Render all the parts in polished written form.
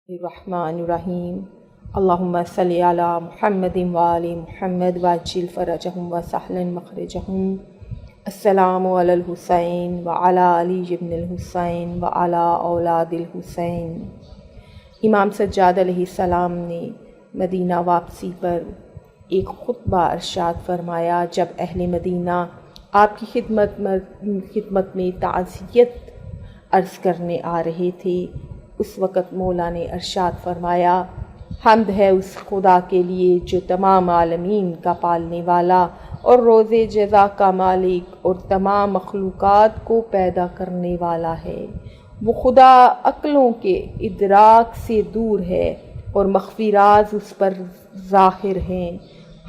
الرحمن الرحیم اللہم صلی علی محمد وآل محمد وعجل فرجہم وسہل مخرجہم۔ السلام علی الحسین وعلی علی بن الحسین وعلی اولاد الحسین۔ امام سجاد علیہ السلام نے مدینہ واپسی پر ایک خطبہ ارشاد فرمایا۔ جب اہل مدینہ آپ کی خدمت میں تعزیت عرض کرنے آ رہے تھے، اس وقت مولا نے ارشاد فرمایا، حمد ہے اس خدا کے لیے جو تمام عالمین کا پالنے والا اور روز جزا کا مالک اور تمام مخلوقات کو پیدا کرنے والا ہے۔ وہ خدا عقلوں کے ادراک سے دور ہے اور مخفی راز اس پر ظاہر ہیں۔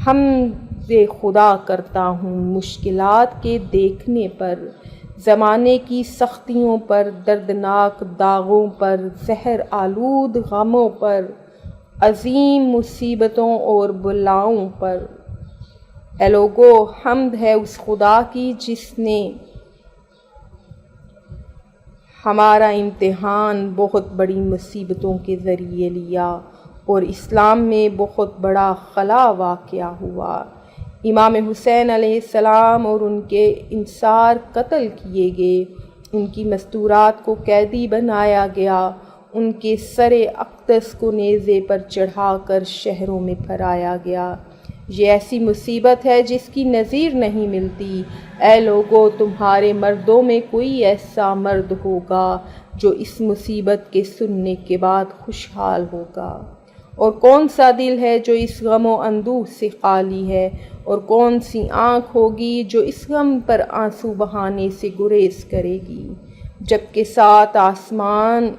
حمد خدا کرتا ہوں مشکلات کے دیکھنے پر، زمانے کی سختیوں پر، دردناک داغوں پر، زہر آلود غموں پر، عظیم مصیبتوں اور بلاؤں پر۔ اے لوگو، حمد ہے اس خدا کی جس نے ہمارا امتحان بہت بڑی مصیبتوں کے ذریعے لیا اور اسلام میں بہت بڑا خلا واقع ہوا۔ امام حسین علیہ السلام اور ان کے انصار قتل کیے گئے، ان کی مستورات کو قیدی بنایا گیا، ان کے سر اقدس کو نیزے پر چڑھا کر شہروں میں پھرایا گیا۔ یہ ایسی مصیبت ہے جس کی نظیر نہیں ملتی۔ اے لوگو، تمہارے مردوں میں کوئی ایسا مرد ہوگا جو اس مصیبت کے سننے کے بعد خوشحال ہوگا؟ اور کون سا دل ہے جو اس غم و اندوہ سے خالی ہے؟ اور کون سی آنکھ ہوگی جو اس غم پر آنسو بہانے سے گریز کرے گی؟ جبکہ سات آسمان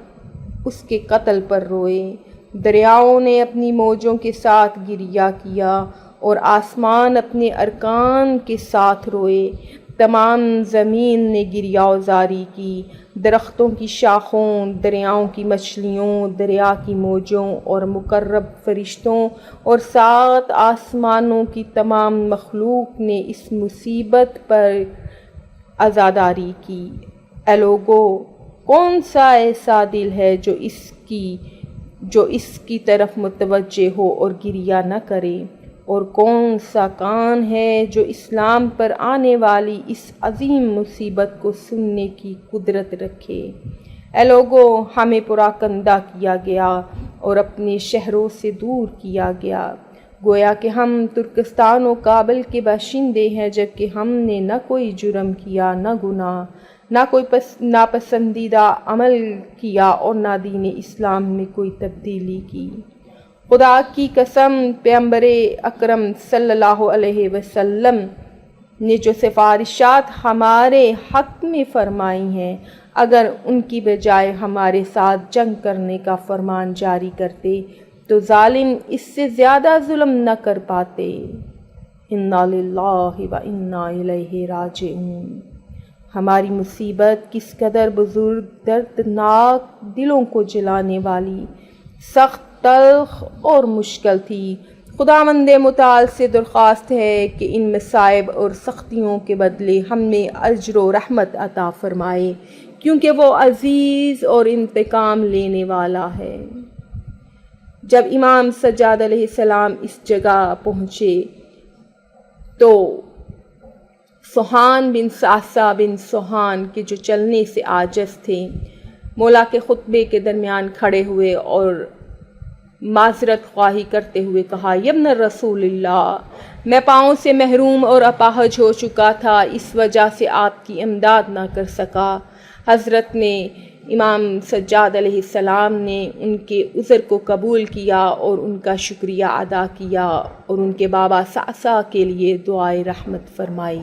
اس کے قتل پر روئے، دریاؤں نے اپنی موجوں کے ساتھ گریہ کیا اور آسمان اپنے ارکان کے ساتھ روئے۔ تمام زمین نے گریہ زاری کی، درختوں کی شاخوں، دریاؤں کی مچھلیوں، دریا کی موجوں اور مقرب فرشتوں اور سات آسمانوں کی تمام مخلوق نے اس مصیبت پر عزاداری کی۔ اے لوگو، کون سا ایسا دل ہے جو اس کی طرف متوجہ ہو اور گریہ نہ کرے؟ اور کون سا کان ہے جو اسلام پر آنے والی اس عظیم مصیبت کو سننے کی قدرت رکھے؟ اے لوگو، ہمیں پراکندہ کیا گیا اور اپنے شہروں سے دور کیا گیا، گویا کہ ہم ترکستان و کابل کے باشندے ہیں، جبکہ ہم نے نہ کوئی جرم کیا، نہ گناہ، نہ کوئی ناپسندیدہ عمل کیا اور نہ دین اسلام میں کوئی تبدیلی کی۔ خدا کی قسم، پیغمبر اکرم صلی اللہ علیہ وسلم نے جو سفارشات ہمارے حق میں فرمائی ہیں، اگر ان کی بجائے ہمارے ساتھ جنگ کرنے کا فرمان جاری کرتے تو ظالم اس سے زیادہ ظلم نہ کر پاتے۔ انا للہ و انا الیہ راجعون۔ ہماری مصیبت کس قدر بزرگ، دردناک، دلوں کو جلانے والی، سخت، تلخ اور مشکل تھی۔ خداوند متعال سے درخواست ہے کہ ان مصائب اور سختیوں کے بدلے ہمیں اجر و رحمت عطا فرمائے، کیونکہ وہ عزیز اور انتقام لینے والا ہے۔ جب امام سجاد علیہ السلام اس جگہ پہنچے تو سوہان بن ساسا بن سوہان کے جو چلنے سے عاجز تھے، مولا کے خطبے کے درمیان کھڑے ہوئے اور معذرت خواہی کرتے ہوئے کہا، یبن رسول اللہ، میں پاؤں سے محروم اور اپاہج ہو چکا تھا، اس وجہ سے آپ کی امداد نہ کر سکا۔ حضرت نے امام سجاد علیہ السلام نے ان کے عذر کو قبول کیا اور ان کا شکریہ ادا کیا اور ان کے بابا سعسع کے لیے دعائے رحمت فرمائی۔